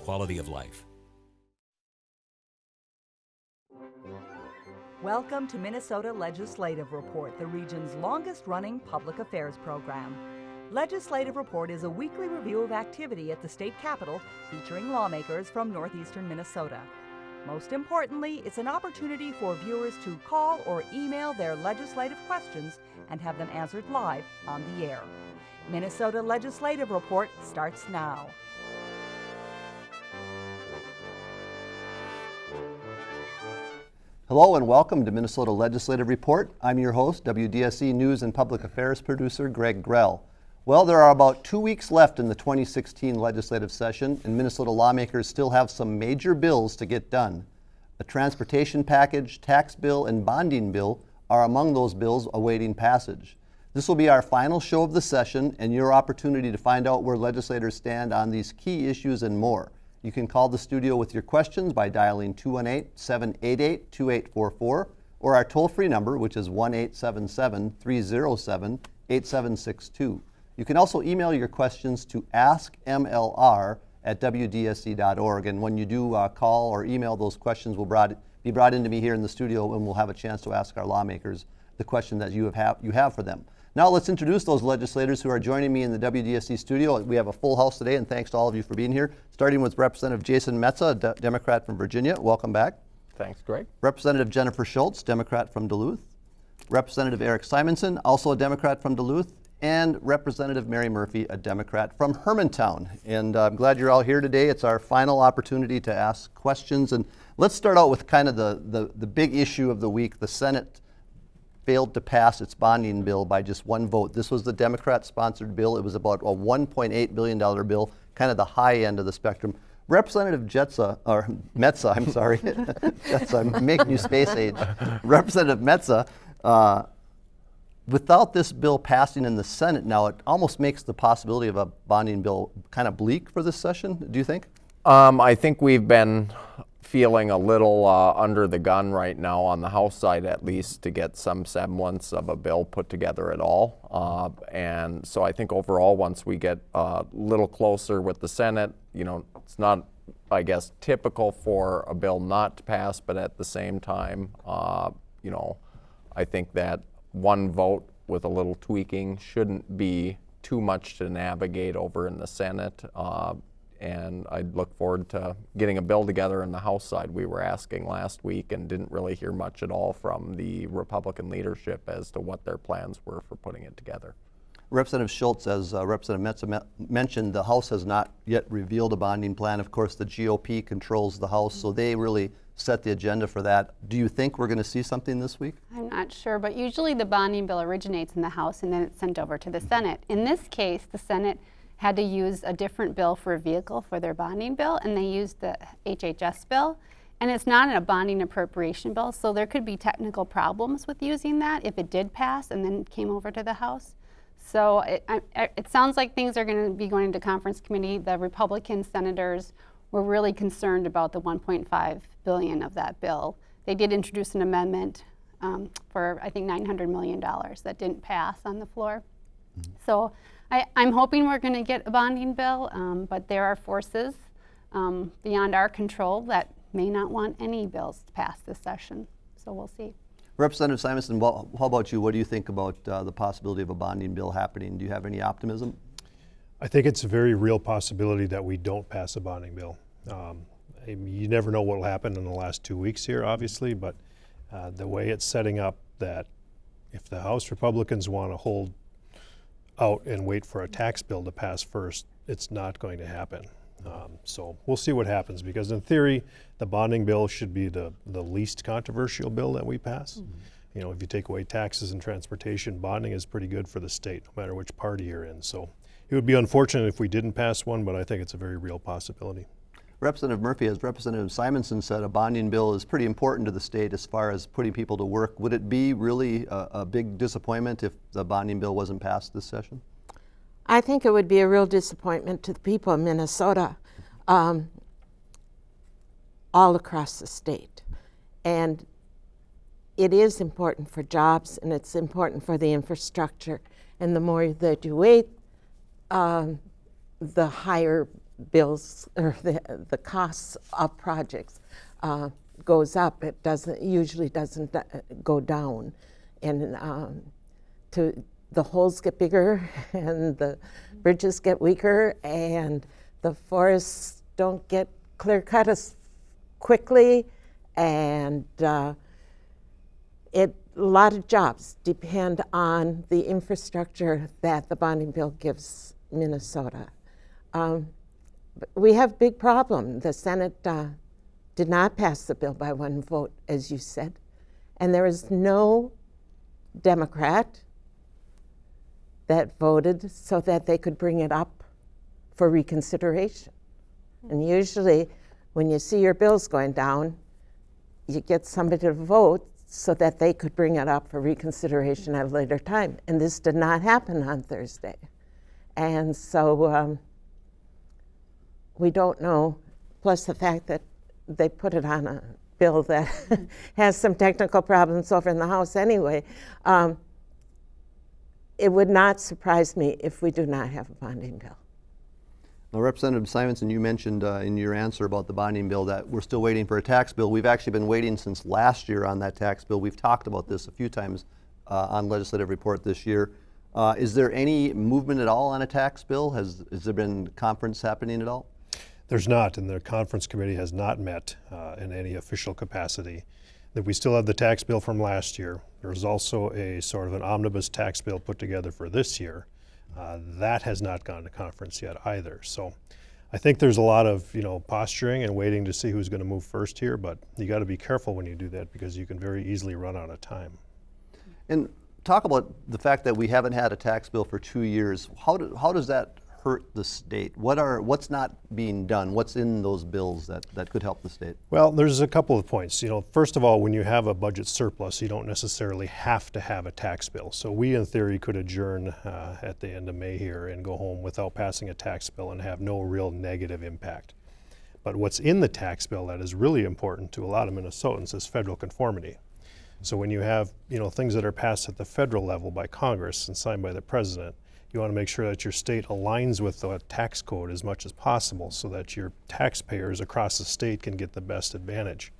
quality of life. Welcome to Minnesota Legislative Report, the region's longest-running public affairs program. Legislative Report is a weekly review of activity at the state capitol featuring lawmakers from northeastern Minnesota. Most importantly, it's an opportunity for viewers to call or email their legislative questions and have them answered live on the air. Minnesota Legislative Report starts now. Hello and welcome to Minnesota Legislative Report. I'm your host, WDSE News and Public Affairs producer Greg Grell. Well, there are about 2 weeks left in the 2016 legislative session, and Minnesota lawmakers still have some major bills to get done. A transportation package, tax bill, and bonding bill are among those bills awaiting passage. This will be our final show of the session and your opportunity to find out where legislators stand on these key issues and more. You can call the studio with your questions by dialing 218-788-2844 or our toll-free number, which is 1-877-307-8762. You can also email your questions to askmlr@wdse.org, and when you do call or email, those questions will be brought into me here in the studio, and we'll have a chance to ask our lawmakers the question that you have for them. Now let's introduce those legislators who are joining me in the WDSE studio. We have a full house today, and thanks to all of you for being here. Starting with Representative Jason Metsa, a Democrat from Virginia. Welcome back. Thanks, Greg. Representative Jennifer Schultz, Democrat from Duluth. Representative Erik Simonson, also a Democrat from Duluth. And Representative Mary Murphy, a Democrat from Hermantown. And I'm glad you're all here today. It's our final opportunity to ask questions. And let's start out with kind of the big issue of the week. The Senate failed to pass its bonding bill by just one vote. This was the Democrat-sponsored bill. It was about a $1.8 billion bill, kind of the high end of the spectrum. Representative Metsa, I'm sorry. Jetsa, I'm making you space age. Representative Metsa, without this bill passing in the Senate now, it almost makes the possibility of a bonding bill kind of bleak for this session, do you think? I think we've been feeling a little under the gun right now on the House side, at least, to get some semblance of a bill put together at all. And so I think overall, once we get a little closer with the Senate, it's not, I guess, typical for a bill not to pass, but at the same time, I think that one vote with a little tweaking shouldn't be too much to navigate over in the Senate. And I'd look forward to getting a bill together in the House side. We were asking last week and didn't really hear much at all from the Republican leadership as to what their plans were for putting it together. Representative Schultz, as Representative Metsa mentioned, the House has not yet revealed a bonding plan. Of course, the GOP controls the House, so they really set the agenda for that. Do you think we're going to see something this week? I'm not sure, but usually the bonding bill originates in the House and then it's sent over to the Senate. In this case, the Senate had to use a different bill for a vehicle for their bonding bill, and they used the HHS bill. And it's not a bonding appropriation bill, so there could be technical problems with using that if it did pass and then came over to the House. So it sounds like things are going to be going to conference committee. The Republican senators were really concerned about the $1.5 billion of that bill. They did introduce an amendment for, I think, $900 million that didn't pass on the floor. Mm-hmm. So I'm hoping we're going to get a bonding bill, but there are forces beyond our control that may not want any bills to pass this session. So we'll see. Representative Simonson, well, how about you? What do you think about the possibility of a bonding bill happening? Do you have any optimism? I think it's a very real possibility that we don't pass a bonding bill. You never know what will happen in the last 2 weeks here, obviously, but the way it's setting up, that if the House Republicans want to hold out and wait for a tax bill to pass first, it's not going to happen. So we'll see what happens, because in theory, the bonding bill should be the least controversial bill that we pass. Mm-hmm. If you take away taxes and transportation, bonding is pretty good for the state, no matter which party you're in. So it would be unfortunate if we didn't pass one, but I think it's a very real possibility. Representative Murphy, as Representative Simonson said, a bonding bill is pretty important to the state as far as putting people to work. Would it be really a big disappointment if the bonding bill wasn't passed this session? I think it would be a real disappointment to the people of Minnesota, all across the state. And it is important for jobs, and it's important for the infrastructure. And the more that you wait, the higher bills or the costs of projects goes up, it usually doesn't go down, and the holes get bigger and the bridges get weaker and the forests don't get clear cut as quickly, and a lot of jobs depend on the infrastructure that the bonding bill gives Minnesota. We have a big problem. The Senate did not pass the bill by one vote, as you said, and there is no Democrat that voted so that they could bring it up for reconsideration. And usually when you see your bills going down, you get somebody to vote so that they could bring it up for reconsideration at a later time. And this did not happen on Thursday. And so we don't know, plus the fact that they put it on a bill that has some technical problems over in the House anyway. It would not surprise me if we do not have a bonding bill. Now, Representative Simonson, you mentioned in your answer about the bonding bill that we're still waiting for a tax bill. We've actually been waiting since last year on that tax bill. We've talked about this a few times on Legislative Report this year. Is there any movement at all on a tax bill? Has there been conference happening at all? There's not, and the conference committee has not met in any official capacity. That we still have the tax bill from last year. There's also a sort of an omnibus tax bill put together for this year. That has not gone to conference yet either. So I think there's a lot of posturing and waiting to see who's going to move first here, but you got to be careful when you do that because you can very easily run out of time. And talk about the fact that we haven't had a tax bill for 2 years. How does that hurt the state? What's not being done? What's in those bills that could help the state? Well, there's a couple of points. First of all, when you have a budget surplus, you don't necessarily have to have a tax bill. So we, in theory, could adjourn at the end of May here and go home without passing a tax bill and have no real negative impact. But what's in the tax bill that is really important to a lot of Minnesotans is federal conformity. So when you have things that are passed at the federal level by Congress and signed by the president, you want to make sure that your state aligns with the tax code as much as possible so that your taxpayers across the state can get the best advantage.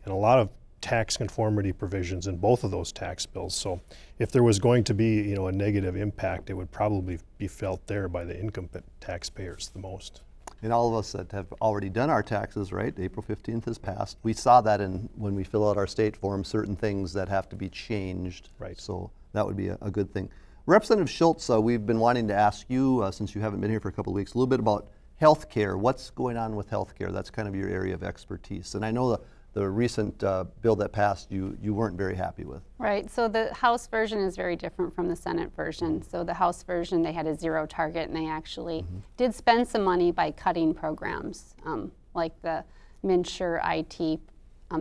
And a lot of tax conformity provisions in both of those tax bills. So if there was going to be a negative impact, it would probably be felt there by the income taxpayers the most. And all of us that have already done our taxes, right? April 15th has passed. We saw that when we fill out our state form, certain things that have to be changed. Right. So that would be a good thing. Representative Schultz, we've been wanting to ask you, since you haven't been here for a couple of weeks, a little bit about health care. What's going on with health care? That's kind of your area of expertise. And I know the recent bill that passed you weren't very happy with. Right, so the House version is very different from the Senate version. So the House version, they had a zero target, and they actually did spend some money by cutting programs like the MNsure IT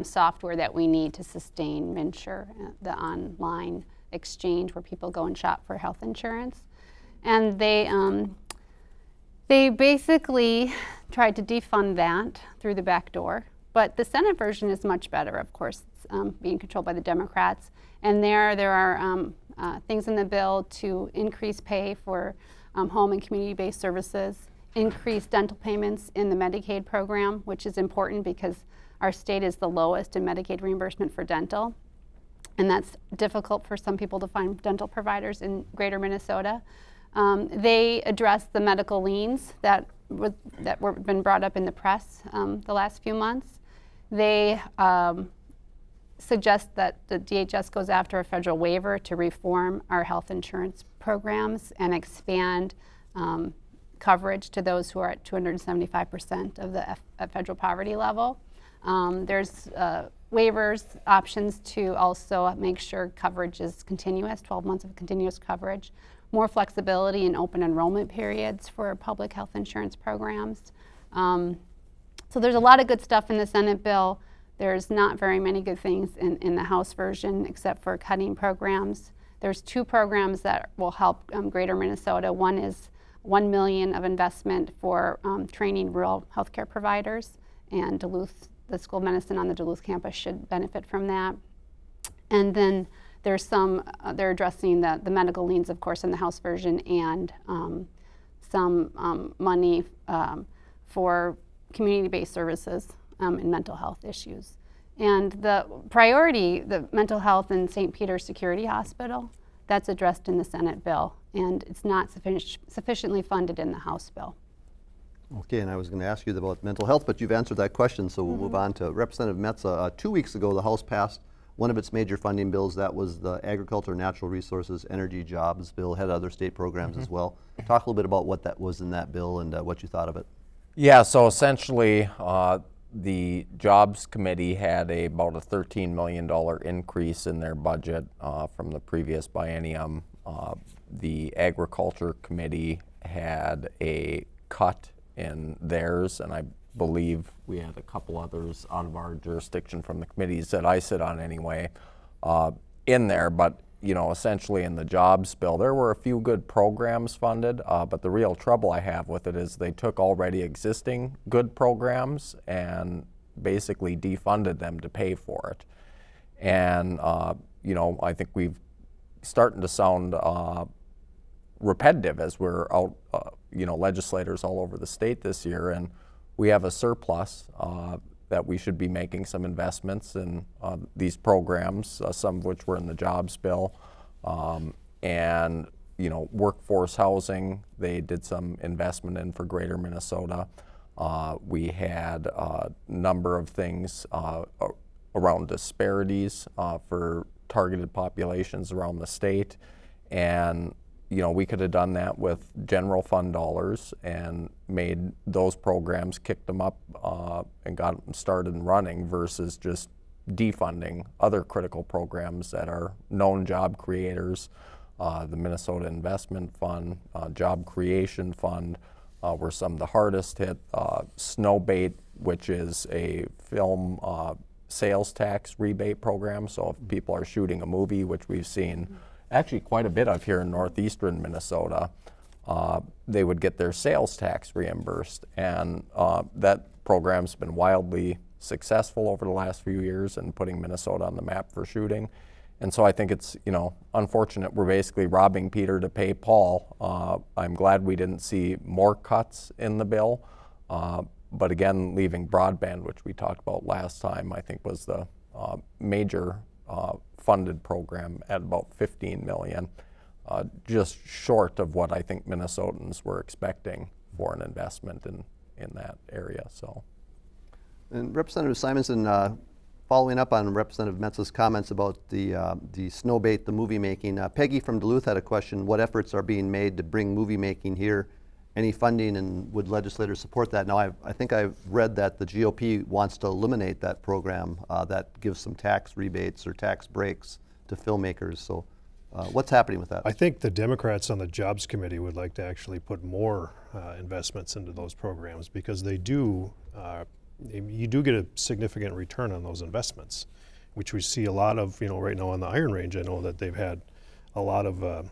software that we need to sustain MNsure, the online exchange where people go and shop for health insurance. And they basically tried to defund that through the back door. But the Senate version is much better, of course. It's being controlled by the Democrats. And there are things in the bill to increase pay for home and community-based services, increase dental payments in the Medicaid program, which is important because our state is the lowest in Medicaid reimbursement for dental. And that's difficult for some people to find dental providers in greater Minnesota. They address the medical liens that were been brought up in the press the last few months. They suggest that the DHS goes after a federal waiver to reform our health insurance programs and expand coverage to those who are at 275% of the federal poverty level. There's waivers, options to also make sure coverage is continuous, 12 months of continuous coverage, more flexibility in open enrollment periods for public health insurance programs. So there's a lot of good stuff in the Senate bill. There's not very many good things in the House version except for cutting programs. There's two programs that will help greater Minnesota. One is $1 million of investment for training rural healthcare providers, and Duluth, the School of Medicine on the Duluth campus should benefit from that. And then there's they're addressing the medical liens, of course, in the House version, and some money for community-based services and mental health issues. And the priority, the mental health in St. Peter's Security Hospital, that's addressed in the Senate bill, and it's not sufficiently funded in the House bill. Okay, and I was going to ask you about mental health, but you've answered that question, so we'll move on to Representative Metsa. 2 weeks ago, the House passed one of its major funding bills. That was the Agriculture, Natural Resources, Energy Jobs bill. Had other state programs as well. Talk a little bit about what that was in that bill and what you thought of it. Yeah, so essentially the Jobs Committee had about a $13 million increase in their budget from the previous biennium. The Agriculture Committee had a cut in theirs, and I believe we had a couple others out of our jurisdiction from the committees that I sit on anyway in there. But you know, essentially in the jobs bill, there were a few good programs funded, but the real trouble I have with it is they took already existing good programs and basically defunded them to pay for it. And you know, I think we've starting to sound repetitive as we're out, you know, legislators all over the state this year, and we have a surplus that we should be making some investments in these programs, some of which were in the jobs bill. And, you know, workforce housing, they did some investment in for Greater Minnesota. We had a number of things around disparities for targeted populations around the state. And you know, we could have done that with general fund dollars and made those programs, kicked them up and got them started and running versus just defunding other critical programs that are known job creators. The Minnesota Investment Fund, Job Creation Fund were some of the hardest hit. Snowbait, which is a film sales tax rebate program. So if people are shooting a movie, which we've seen actually quite a bit of here in northeastern Minnesota, they would get their sales tax reimbursed. And that program's been wildly successful over the last few years in putting Minnesota on the map for shooting. And so I think it's, you know, unfortunate we're basically robbing Peter to pay Paul. I'm glad we didn't see more cuts in the bill. But again, leaving broadband, which we talked about last time, I think was the major funded program at about $15 million, just short of what I think Minnesotans were expecting for an investment in that area. So, and Representative Simonson, following up on Representative Metsa's comments about the Snowbait, the movie making, Peggy from Duluth had a question: what efforts are being made to bring movie making here? Any funding, and would legislators support that? Now, I think I've read that the GOP wants to eliminate that program that gives some tax rebates or tax breaks to filmmakers. So what's happening with that? I think the Democrats on the Jobs Committee would like to actually put more investments into those programs, because they do, you do get a significant return on those investments, which we see a lot of, you know, right now on the Iron Range. I know that they've had a lot of,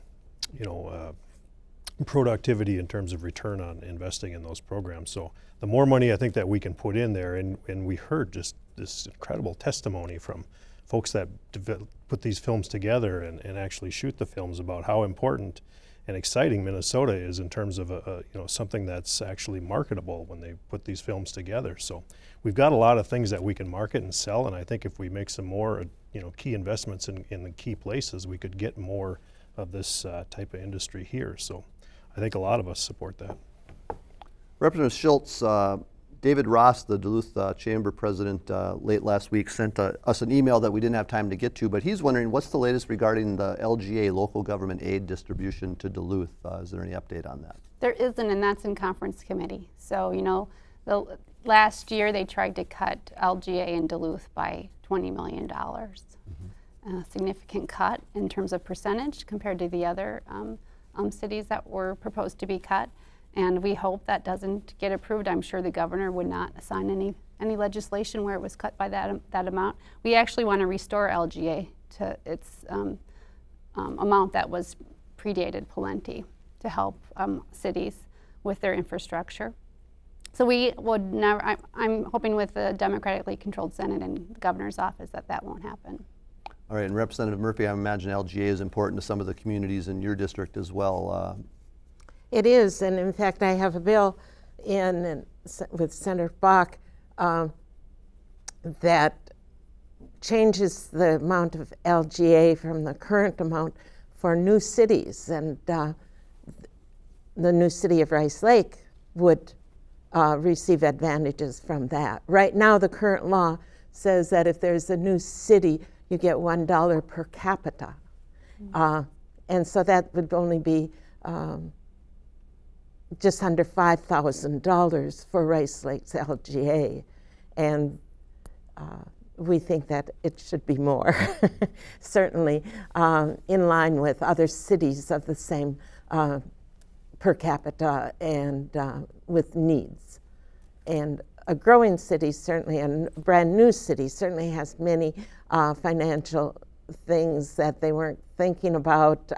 productivity in terms of return on investing in those programs. So the more money I think that we can put in there, and we heard just this incredible testimony from folks that put these films together and actually shoot the films about how important and exciting Minnesota is in terms of something that's actually marketable when they put these films together. So we've got a lot of things that we can market and sell, and I think if we make some more key investments in the key places, we could get more of this type of industry here. So I think a lot of us support that. Representative Schultz, David Ross, the Duluth Chamber President, late last week sent us an email that we didn't have time to get to, but he's wondering what's the latest regarding the LGA, local government aid distribution to Duluth. Is there any update on that? There isn't, and that's in conference committee. So, you know, last year they tried to cut LGA in Duluth by $20 million. A significant cut in terms of percentage compared to the other cities that were proposed to be cut, and we hope that doesn't get approved. I'm sure the governor would not sign any legislation where it was cut by that amount. We actually want to restore LGA to its amount that was predated Pawlenty to help cities with their infrastructure. So we would never, I'm hoping with the democratically controlled Senate and the governor's office that won't happen. All right, and Representative Murphy, I imagine LGA is important to some of the communities in your district as well. It is, and in fact, I have a bill in with Senator Bach that changes the amount of LGA from the current amount for new cities, and the new city of Rice Lake would receive advantages from that. Right now, the current law says that if there's a new city, you get $1 per capita. And so that would only be just under $5,000 for Rice Lake's LGA. And we think that it should be more, certainly in line with other cities of the same per capita and with needs. And a growing city, certainly, and a brand new city, certainly has many financial things that they weren't thinking about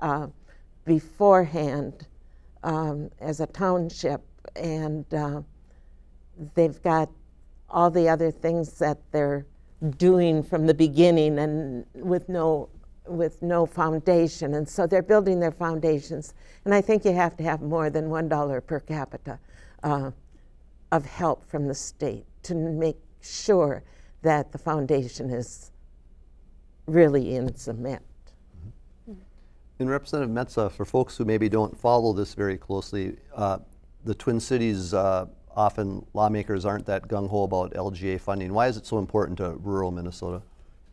beforehand as a township. And they've got all the other things that they're doing from the beginning and with no foundation, and so they're building their foundations. And I think you have to have more than $1 per capita of help from the state to make sure that the foundation is really in cement. And Representative Metsa, for folks who maybe don't follow this very closely, the Twin Cities, often lawmakers aren't that gung-ho about LGA funding. Why is it so important to rural Minnesota?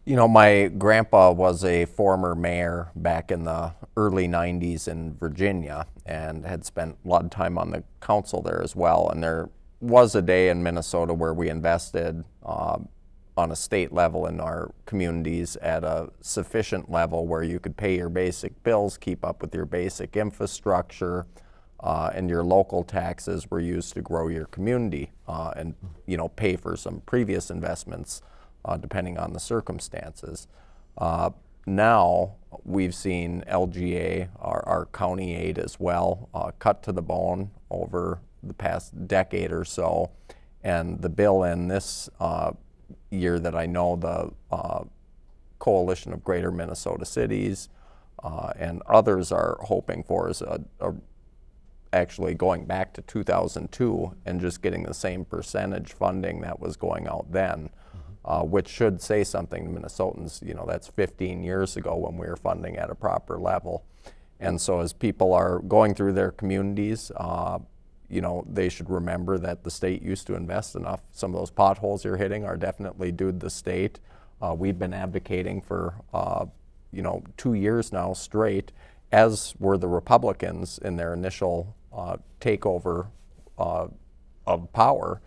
You know, my grandpa was a former mayor back in the early 90s in Virginia and had spent a lot of time on the council there as well. And there was a day in Minnesota where we invested on a state level in our communities at a sufficient level where you could pay your basic bills, keep up with your basic infrastructure, and your local taxes were used to grow your community and, you know, pay for some previous investments depending on the circumstances. Now we've seen LGA, our county aid as well, cut to the bone over the past decade or so. And the bill in this year that I know the Coalition of Greater Minnesota Cities and others are hoping for is actually going back to 2002 and just getting the same percentage funding that was going out then, which should say something to Minnesotans. You know, that's 15 years ago when we were funding at a proper level. And so as people are going through their communities, you know, they should remember that the state used to invest enough. Some of those potholes you're hitting are definitely due to the state. We've been advocating for, you know, 2 years now straight, as were the Republicans in their initial takeover of power,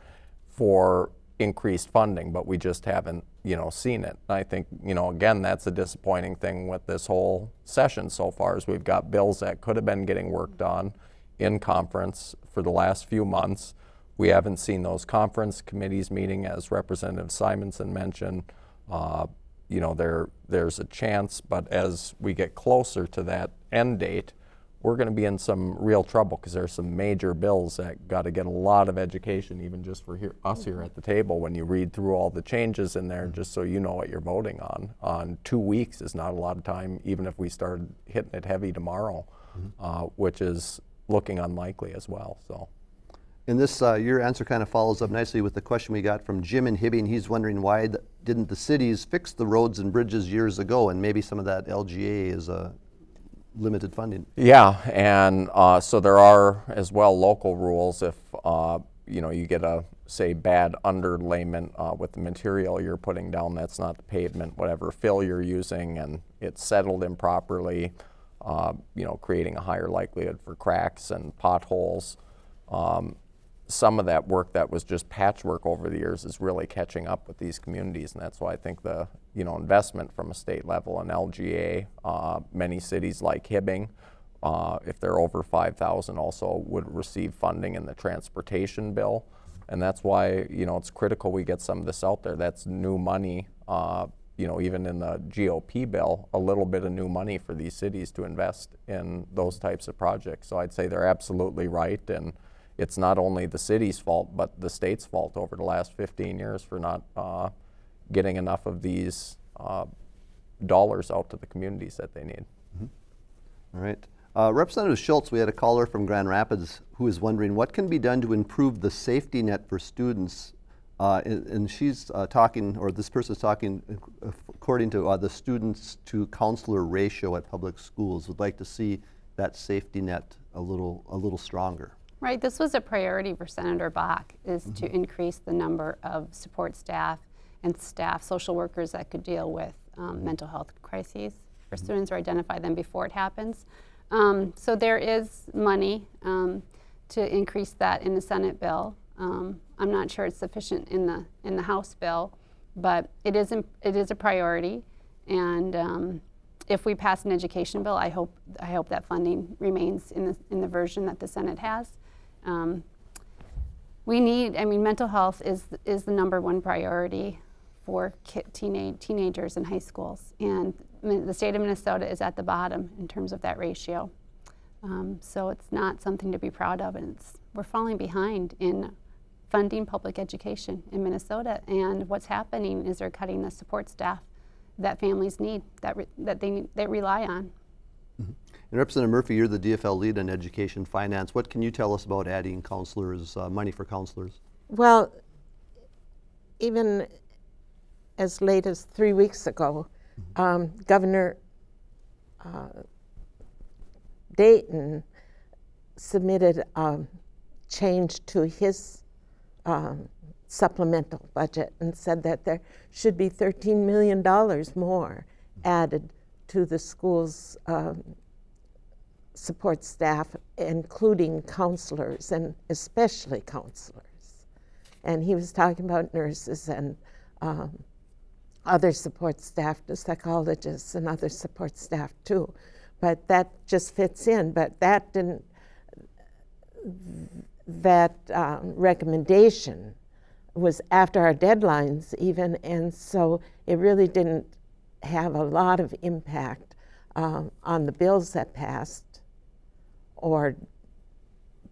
for increased funding, but we just haven't, you know, seen it. And I think, you know, again, that's a disappointing thing with this whole session so far, is we've got bills that could have been getting worked on in conference for the last few months. We haven't seen those conference committees meeting, as Representative Simonson mentioned. You know, there's a chance, but as we get closer to that end date, we're going to be in some real trouble, because there's some major bills that got to get a lot of education, even just for us here at the table. When you read through all the changes in there, just so you know what you're voting on 2 weeks is not a lot of time, even if we started hitting it heavy tomorrow, which is looking unlikely as well. So. And this, your answer kind of follows up nicely with the question we got from Jim in Hibbing. He's wondering why didn't the cities fix the roads and bridges years ago, and maybe some of that LGA is limited funding. Yeah, and so there are as well local rules. If you know, you get a, say, bad underlayment with the material you're putting down, that's not the pavement, whatever fill you're using, and it's settled improperly, you know, creating a higher likelihood for cracks and potholes. Some of that work that was just patchwork over the years is really catching up with these communities, and that's why I think the, you know, investment from a state level in LGA, many cities like Hibbing, if they're over 5,000, also would receive funding in the transportation bill, and that's why, you know, it's critical we get some of this out there. That's new money, you know, even in the GOP bill, a little bit of new money for these cities to invest in those types of projects. So I'd say they're absolutely right, and it's not only the city's fault, but the state's fault over the last 15 years for not getting enough of these dollars out to the communities that they need. All right. Representative Schultz, we had a caller from Grand Rapids who is wondering what can be done to improve the safety net for students. And she's talking, or this person's talking, according to the students to counselor ratio at public schools. Would like to see that safety net a little stronger. Right, this was a priority for Senator Bach, is to increase the number of support staff and staff, social workers that could deal with mental health crises for students or identify them before it happens. So there is money to increase that in the Senate bill. I'm not sure it's sufficient in the House bill, but it is a priority. And if we pass an education bill, I hope that funding remains in the version that the Senate has. Mental health is the #1 priority for teenagers in high schools, and the state of Minnesota is at the bottom in terms of that ratio. So it's not something to be proud of, and we're falling behind in funding public education in Minnesota. And what's happening is they're cutting the support staff that families need, that they rely on. Mm-hmm. And Representative Murphy, you're the DFL lead in education finance. What can you tell us about adding counselors, money for counselors? Well, even as late as 3 weeks ago, Governor Dayton submitted a change to his supplemental budget and said that there should be $13 million more added to the school's support staff, including counselors, and especially counselors. And he was talking about nurses and other support staff, the psychologists and other support staff too. But that just fits in. But that didn't, that recommendation was after our deadlines even, and so it really didn't have a lot of impact on the bills that passed or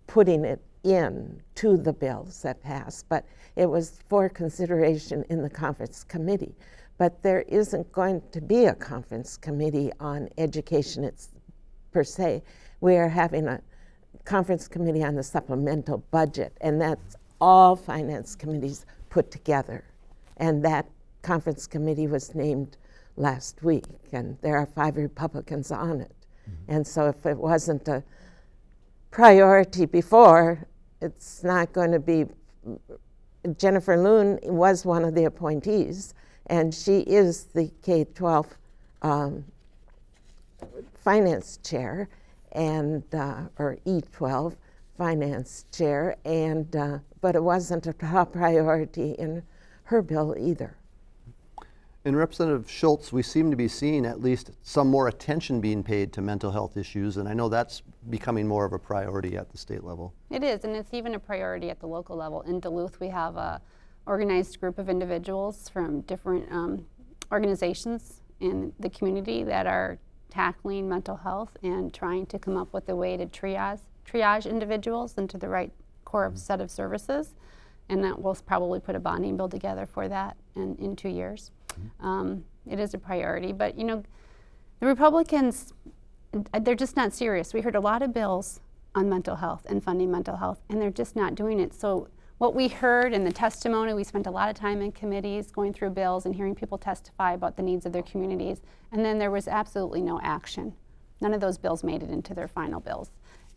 putting it in to the bills that passed, but it was for consideration in the conference committee. But there isn't going to be a conference committee on education per se. We are having a conference committee on the supplemental budget, and that's all finance committees put together. And that conference committee was named last week, and there are 5 Republicans on it. Mm-hmm. And so if it wasn't a priority before, it's not going to be. Jennifer Loon was one of the appointees, and she is the K-12 finance chair, and or E-12 finance chair, and but it wasn't a top priority in her bill either. In Representative Schultz, we seem to be seeing at least some more attention being paid to mental health issues, and I know that's becoming more of a priority at the state level. It is, and it's even a priority at the local level. In Duluth, we have a organized group of individuals from different organizations in the community that are tackling mental health and trying to come up with a way to triage individuals into the right core set of services, and that we'll probably put a bonding bill together for that in 2 years. It is a priority, but you know, the Republicans, they're just not serious. We heard a lot of bills on mental health and funding mental health, and they're just not doing it. So what we heard in the testimony, we spent a lot of time in committees going through bills and hearing people testify about the needs of their communities, and then there was absolutely no action. None of those bills made it into their final bills.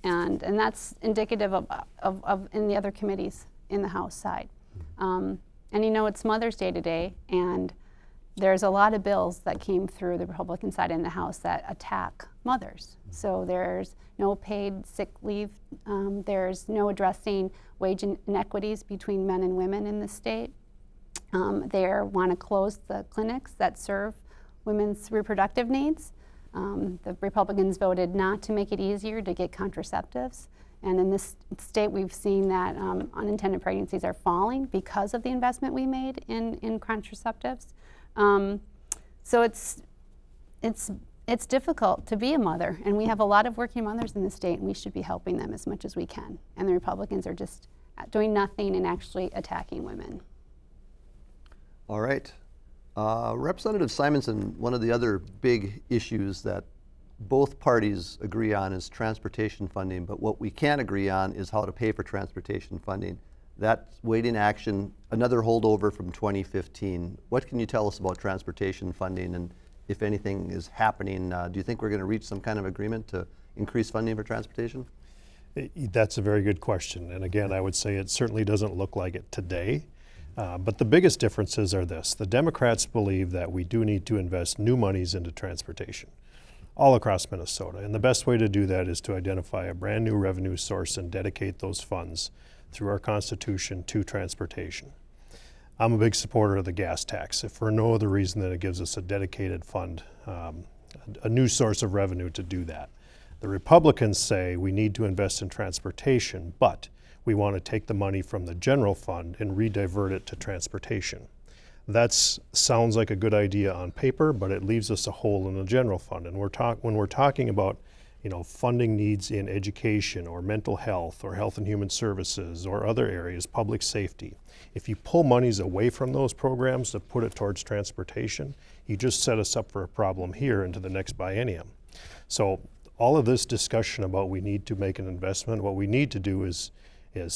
And that's indicative of in the other committees in the House side. And you know, it's Mother's Day today, and there's a lot of bills that came through the Republican side in the House that attack mothers. So there's no paid sick leave, there's no addressing wage inequities between men and women in the state. They want to close the clinics that serve women's reproductive needs. The Republicans voted not to make it easier to get contraceptives. And in this state, we've seen that unintended pregnancies are falling because of the investment we made in contraceptives. So it's difficult to be a mother, and we have a lot of working mothers in the state, and we should be helping them as much as we can. And the Republicans are just doing nothing and actually attacking women. All right. Representative Simonson, one of the other big issues that both parties agree on is transportation funding, but what we can't agree on is how to pay for transportation funding. That's waiting action, another holdover from 2015. What can you tell us about transportation funding, and if anything is happening, do you think we're going to reach some kind of agreement to increase funding for transportation? That's a very good question. And again, I would say it certainly doesn't look like it today. But the biggest differences are this. The Democrats believe that we do need to invest new monies into transportation all across Minnesota. And the best way to do that is to identify a brand new revenue source and dedicate those funds through our Constitution to transportation. I'm a big supporter of the gas tax, if for no other reason than it gives us a dedicated fund, a new source of revenue to do that. The Republicans say we need to invest in transportation, but we want to take the money from the general fund and redivert it to transportation. That sounds like a good idea on paper, but it leaves us a hole in the general fund. And when we're talking about, funding needs in education or mental health or health and human services or other areas, public safety, if you pull monies away from those programs to put it towards transportation, you just set us up for a problem here into the next biennium. So all of this discussion about we need to make an investment, what we need to do is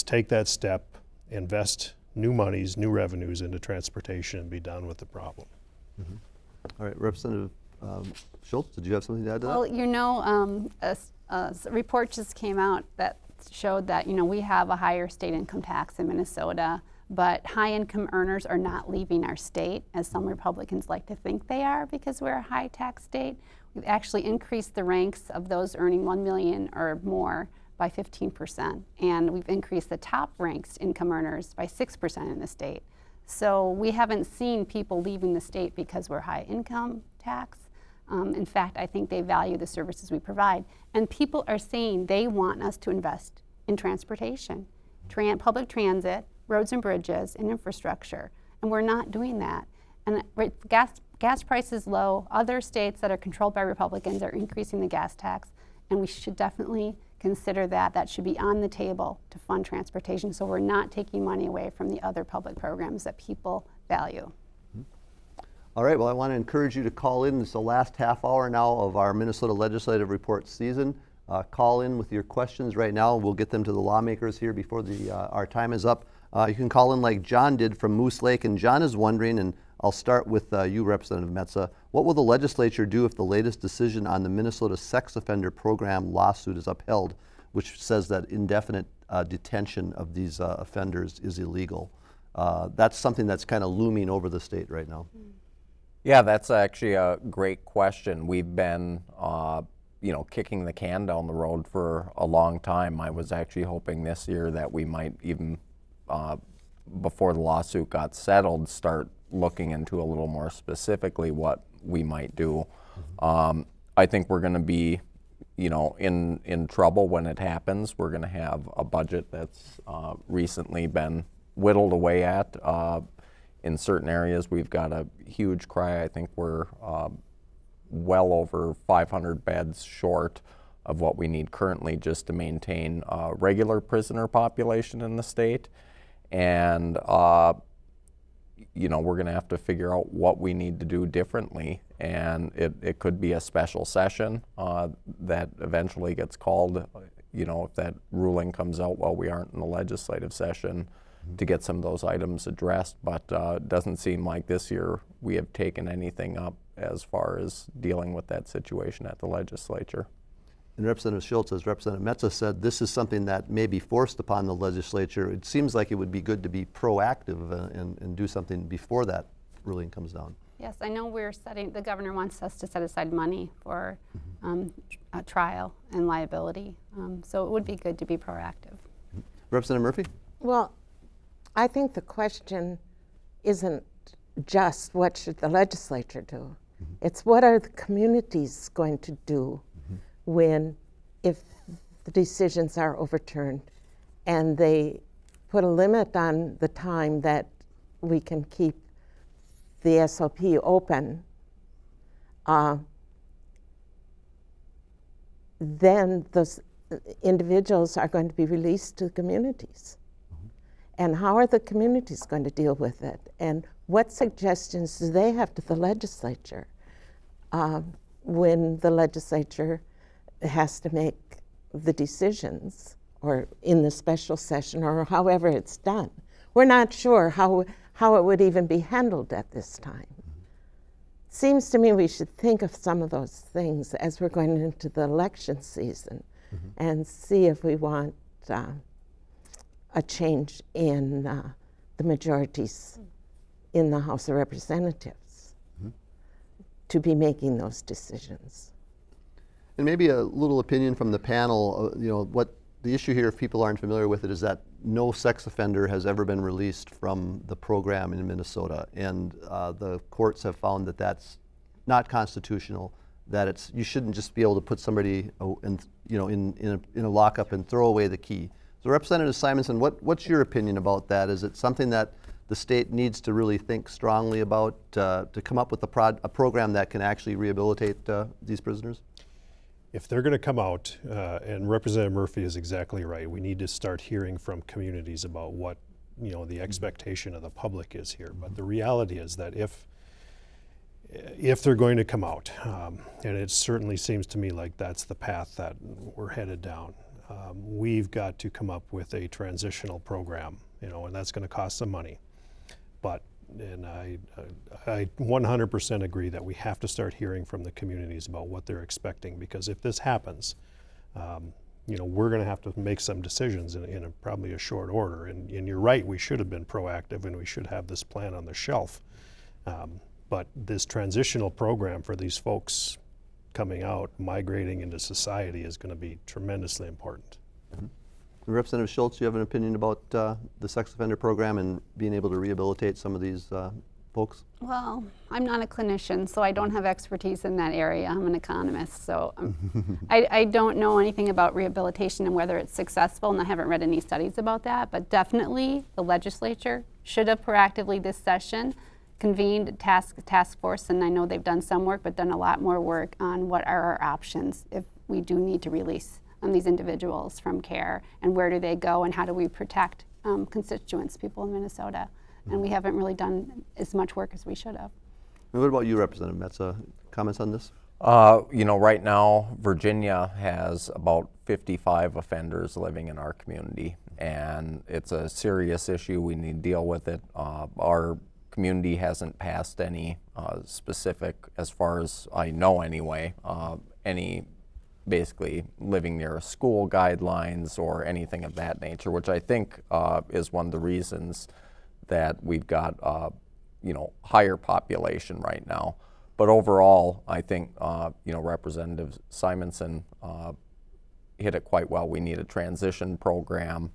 take that step, invest new monies, new revenues into transportation, and be done with the problem. Mm-hmm. All right, Representative Schultz, did you have something to add to that? Well, a report just came out that showed that, we have a higher state income tax in Minnesota, but high income earners are not leaving our state, as some Republicans like to think they are, because we're a high tax state. We've actually increased the ranks of those earning $1 million or more by 15%, and we've increased the top ranks income earners by 6% in the state. So we haven't seen people leaving the state because we're high income tax. In fact, I think they value the services we provide. And people are saying they want us to invest in transportation, public transit, roads and bridges, and infrastructure. And we're not doing that. And gas prices low. Other states that are controlled by Republicans are increasing the gas tax. And we should definitely consider that. That should be on the table to fund transportation, so we're not taking money away from the other public programs that people value. All right, well, I want to encourage you to call in. This is the last half hour now of our Minnesota Legislative Report season. Call in with your questions right now. We'll get them to the lawmakers here before our time is up. You can call in like John did from Moose Lake, and John is wondering, and I'll start with you, Representative Metsa. What will the legislature do if the latest decision on the Minnesota Sex Offender Program lawsuit is upheld, which says that indefinite detention of these offenders is illegal? That's something that's kind of looming over the state right now. Yeah, that's actually a great question. We've been, kicking the can down the road for a long time. I was actually hoping this year that we might even, before the lawsuit got settled, start looking into a little more specifically what we might do. I think we're going to be, in trouble when it happens. We're going to have a budget that's recently been whittled away at. In certain areas, we've got a huge cry. I think we're well over 500 beds short of what we need currently just to maintain a regular prisoner population in the state. And, we're going to have to figure out what we need to do differently. And it could be a special session that eventually gets called, if that ruling comes out while we aren't in the legislative session, to get some of those items addressed, but it doesn't seem like this year we have taken anything up as far as dealing with that situation at the legislature. And Representative Schultz, as Representative Metsa said, this is something that may be forced upon the legislature. It seems like it would be good to be proactive and do something before that ruling comes down. Yes, I know the governor wants us to set aside money for a trial and liability, so it would be good to be proactive. Representative Murphy? Well, I think the question isn't just what should the legislature do. It's what are the communities going to do if the decisions are overturned and they put a limit on the time that we can keep the SOP open. Then those individuals are going to be released to the communities. And how are the communities going to deal with it? And what suggestions do they have to the legislature? when the legislature has to make the decisions, or in the special session, or however it's done. We're not sure how it would even be handled at this time. Seems to me we should think of some of those things as we're going into the election season and see if we want a change in the majorities in the House of Representatives to be making those decisions. And maybe a little opinion from the panel, what the issue here, if people aren't familiar with it, is that no sex offender has ever been released from the program in Minnesota, and the courts have found that that's not constitutional. That you shouldn't just be able to put somebody in a lockup and throw away the key. So, Representative Simonson, what's your opinion about that? Is it something that the state needs to really think strongly about to come up with a program that can actually rehabilitate these prisoners? If they're going to come out, and Representative Murphy is exactly right, we need to start hearing from communities about what the expectation of the public is here. But the reality is that if they're going to come out, and it certainly seems to me like that's the path that we're headed down, we've got to come up with a transitional program, and that's going to cost some money. But and I 100% agree that we have to start hearing from the communities about what they're expecting, because if this happens, we're going to have to make some decisions in probably a short order. And you're right, we should have been proactive and we should have this plan on the shelf. But this transitional program for these folks coming out, migrating into society, is going to be tremendously important. Representative Schultz, do you have an opinion about the sex offender program and being able to rehabilitate some of these folks? Well, I'm not a clinician, so I don't have expertise in that area. I'm an economist, so I don't know anything about rehabilitation and whether it's successful, and I haven't read any studies about that. But definitely the legislature should have proactively this session convened a task force, and I know they've done some work, but done a lot more work on what are our options if we do need to release these individuals from care, and where do they go, and how do we protect constituents, people in Minnesota. And we haven't really done as much work as we should have. And what about you, Representative Metsa? Comments on this? Right now, Virginia has about 55 offenders living in our community, and it's a serious issue. We need to deal with it. Our community hasn't passed any specific, as far as I know anyway, any basically living near a school guidelines or anything of that nature, which I think is one of the reasons that we've got higher population right now. But overall, I think Representative Simonson hit it quite well. We need a transition program,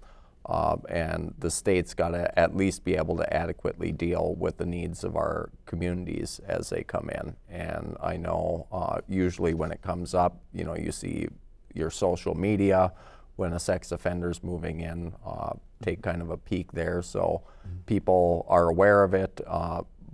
and the state's got to at least be able to adequately deal with the needs of our communities as they come in. And I know usually when it comes up, you see your social media when a sex offender's moving in, take kind of a peek there, so people are aware of it.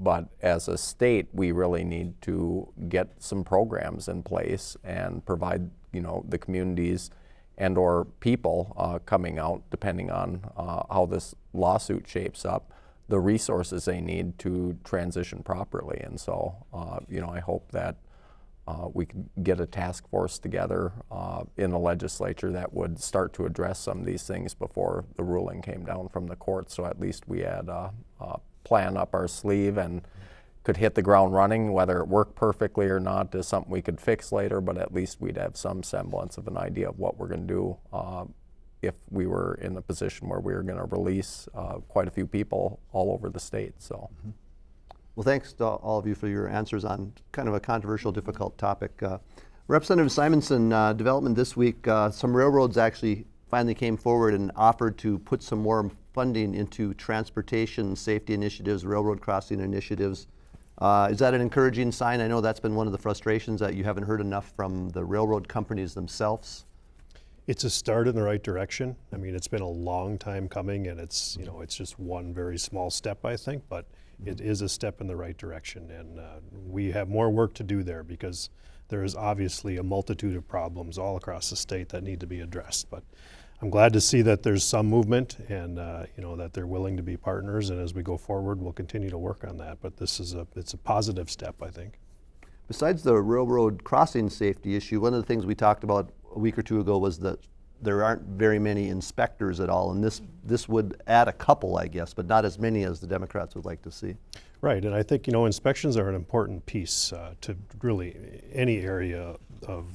But as a state, we really need to get some programs in place and provide, the communities and or people coming out, depending on how this lawsuit shapes up, the resources they need to transition properly. And so, I hope that we can get a task force together in the legislature that would start to address some of these things before the ruling came down from the court. So at least we had a plan up our sleeve and could hit the ground running. Whether it worked perfectly or not is something we could fix later, but at least we'd have some semblance of an idea of what we're going to do if we were in the position where we were going to release quite a few people all over the state. So. Well, thanks to all of you for your answers on kind of a controversial, difficult topic. Representative Simonson, development this week, some railroads actually finally came forward and offered to put some more funding into transportation safety initiatives, railroad crossing initiatives. Is that an encouraging sign? I know that's been one of the frustrations, that you haven't heard enough from the railroad companies themselves. It's a start in the right direction. I mean, it's been a long time coming, and it's just one very small step, I think, but it is a step in the right direction. And we have more work to do there, because there is obviously a multitude of problems all across the state that need to be addressed. But I'm glad to see that there's some movement, and that they're willing to be partners. And as we go forward, we'll continue to work on that. But it's a positive step, I think. Besides the railroad crossing safety issue, one of the things we talked about a week or two ago was that there aren't very many inspectors at all, and this would add a couple, I guess, but not as many as the Democrats would like to see. Right, and I think, inspections are an important piece to really any area of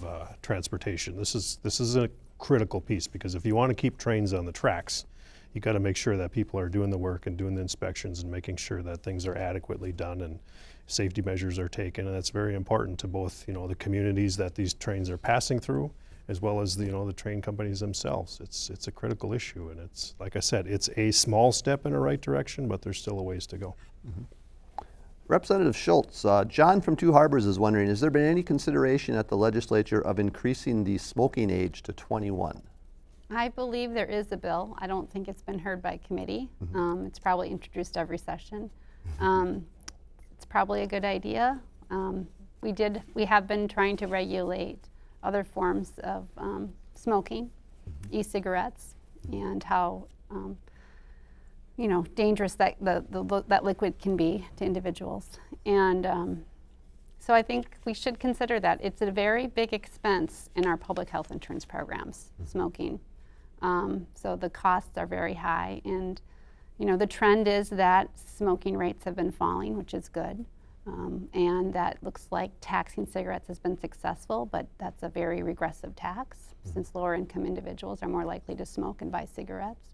transportation. This is a critical piece, because if you want to keep trains on the tracks, you got to make sure that people are doing the work and doing the inspections and making sure that things are adequately done and safety measures are taken, and that's very important to both, the communities that these trains are passing through, as well as the train companies themselves. It's a critical issue, and it's, like I said, it's a small step in the right direction, but there's still a ways to go. Mm-hmm. Representative Schultz, John from Two Harbors is wondering, has there been any consideration at the legislature of increasing the smoking age to 21? I believe there is a bill. I don't think it's been heard by committee. It's probably introduced every session. It's probably a good idea. We have been trying to regulate other forms of smoking, e-cigarettes, and how dangerous that that liquid can be to individuals. And so I think we should consider that. It's a very big expense in our public health insurance programs, smoking. So the costs are very high, and the trend is that smoking rates have been falling, which is good. And that looks like taxing cigarettes has been successful, but that's a very regressive tax, since lower income individuals are more likely to smoke and buy cigarettes.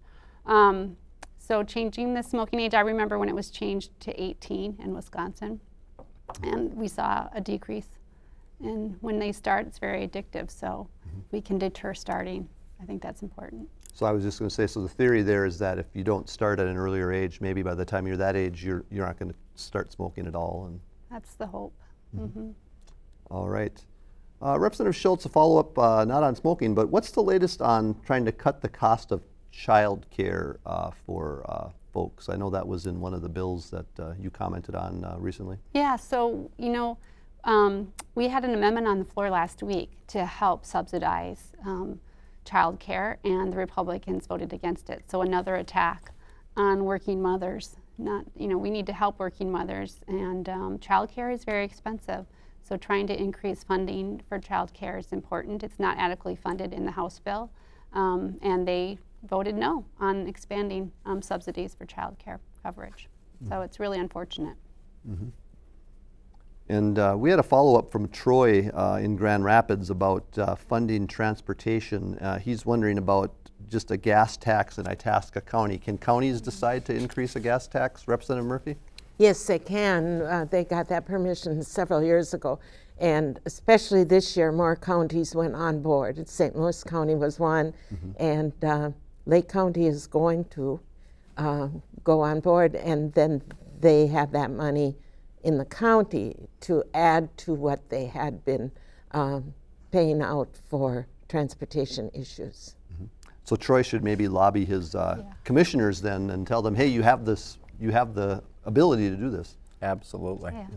So changing the smoking age, I remember when it was changed to 18 in Wisconsin, and we saw a decrease. And when they start, it's very addictive, so we can deter starting. I think that's important. So I was just going to say, so the theory there is that if you don't start at an earlier age, maybe by the time you're that age, you're not going to start smoking at all. And that's the hope. All right. Representative Schultz, a follow-up, not on smoking, but what's the latest on trying to cut the cost of child care for folks? I know that was in one of the bills that you commented on recently. Yeah, so, we had an amendment on the floor last week to help subsidize child care, and the Republicans voted against it. So another attack on working mothers. We need to help working mothers, and child care is very expensive. So trying to increase funding for child care is important. It's not adequately funded in the House bill, and they voted no on expanding subsidies for child care coverage. So it's really unfortunate. And we had a follow-up from Troy in Grand Rapids about funding transportation. He's wondering about just a gas tax in Itasca County. Can counties decide to increase a gas tax, Representative Murphy? Yes, they can. They got that permission several years ago. And especially this year, more counties went on board. St. Louis County was one, and Lake County is going to go on board, and then they have that money in the county to add to what they had been paying out for transportation issues. So Troy should maybe lobby his commissioners then and tell them, hey, you have the ability to do this. Absolutely. Yeah.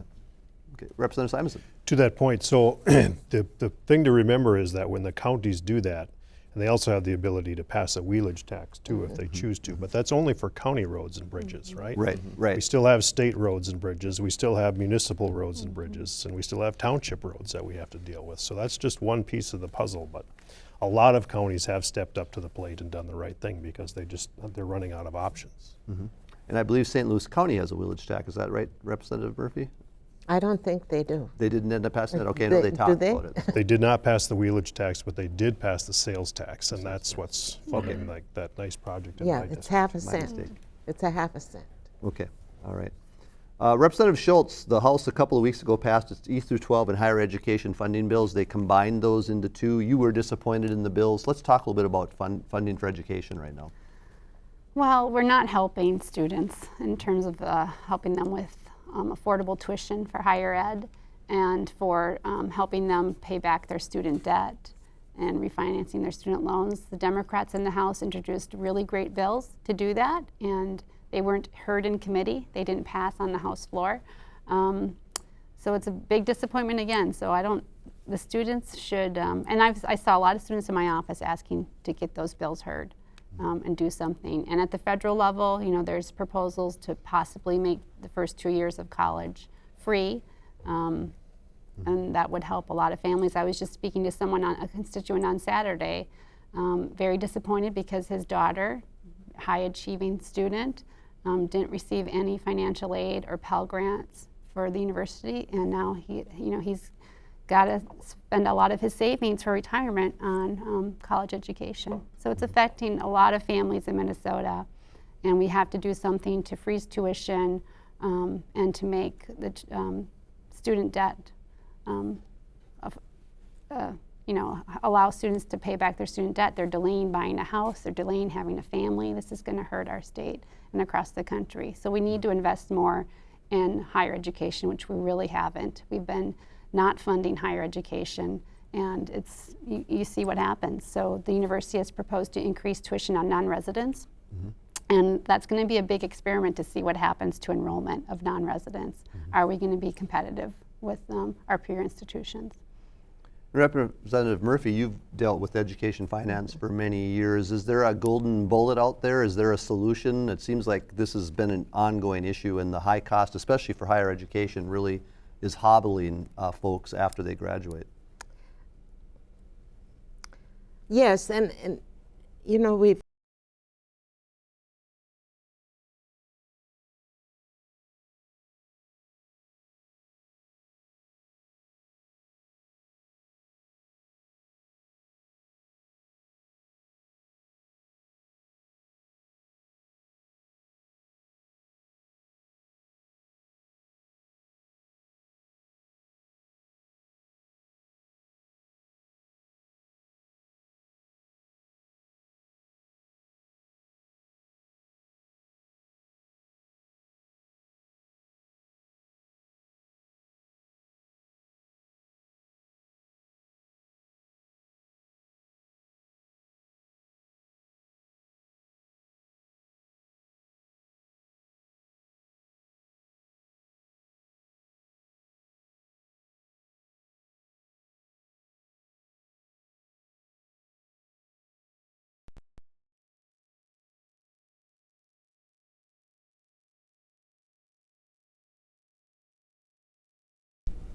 Okay. Representative Simonson. To that point, so the thing to remember is that when the counties do that, and they also have the ability to pass a wheelage tax too if they choose to, but that's only for county roads and bridges, right? Right, right. We still have state roads and bridges, we still have municipal roads and bridges, and we still have township roads that we have to deal with. So that's just one piece of the puzzle, but a lot of counties have stepped up to the plate and done the right thing because they're running out of options. And I believe St. Louis County has a village tax. Is that right, Representative Murphy? I don't think they do. They didn't end up passing it? Okay, I know they talked about it. They did not pass the wheelage tax, but they did pass the sales tax, and that's what's funding like that nice project in my Yeah, it's district. half a My cent. mistake. It's a half a cent. Okay, all right. Representative Schultz, the House a couple of weeks ago passed its E through 12 and higher education funding bills. They combined those into two. You were disappointed in the bills. Let's talk a little bit about funding for education right now. Well, we're not helping students in terms of helping them with affordable tuition for higher ed and for helping them pay back their student debt and refinancing their student loans. The Democrats in the House introduced really great bills to do that, and they weren't heard in committee. They didn't pass on the House floor. So it's a big disappointment again. So the students should, and I saw a lot of students in my office asking to get those bills heard and do something. And at the federal level, there's proposals to possibly make the first 2 years of college free. and that would help a lot of families. I was just speaking to someone, a constituent on Saturday, very disappointed because his daughter, high achieving student, didn't receive any financial aid or Pell Grants for the university, and now he's got to spend a lot of his savings for retirement on college education. So it's affecting a lot of families in Minnesota, and we have to do something to freeze tuition and to make the student debt, allow students to pay back their student debt. They're delaying buying a house, they're delaying having a family. This is going to hurt our state and across the country. So we need to invest more in higher education, which we really haven't. We've been not funding higher education, and you see what happens. So the university has proposed to increase tuition on non-residents, and that's going to be a big experiment to see what happens to enrollment of non-residents. Are we going to be competitive with our peer institutions? Representative Murphy, you've dealt with education finance for many years. Is there a golden bullet out there? Is there a solution? It seems like this has been an ongoing issue, and the high cost, especially for higher education, really is hobbling folks after they graduate. Yes, and we've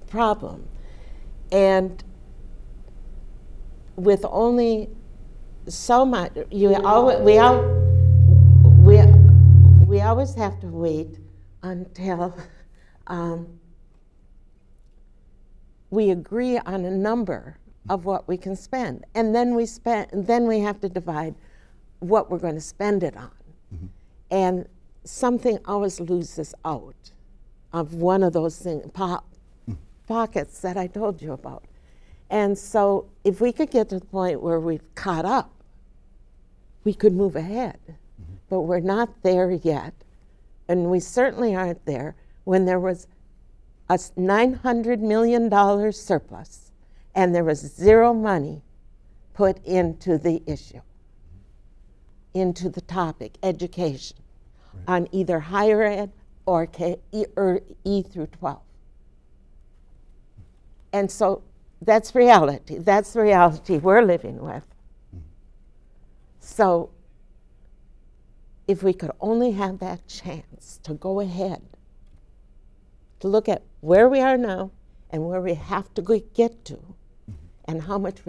problem. And with only so much, we always have to wait until we agree on a number of what we can spend, and then we have to divide what we're going to spend it on. And something always loses out of one of those pockets that I told you about. And so if we could get to the point where we've caught up, we could move ahead. But we're not there yet, and we certainly aren't there when there was a $900 million surplus and there was zero money put into the issue, into the topic, education, on either higher ed or E through 12. And so that's reality. That's the reality we're living with. So if we could only have that chance to go ahead, to look at where we are now and where we have to get to, and how much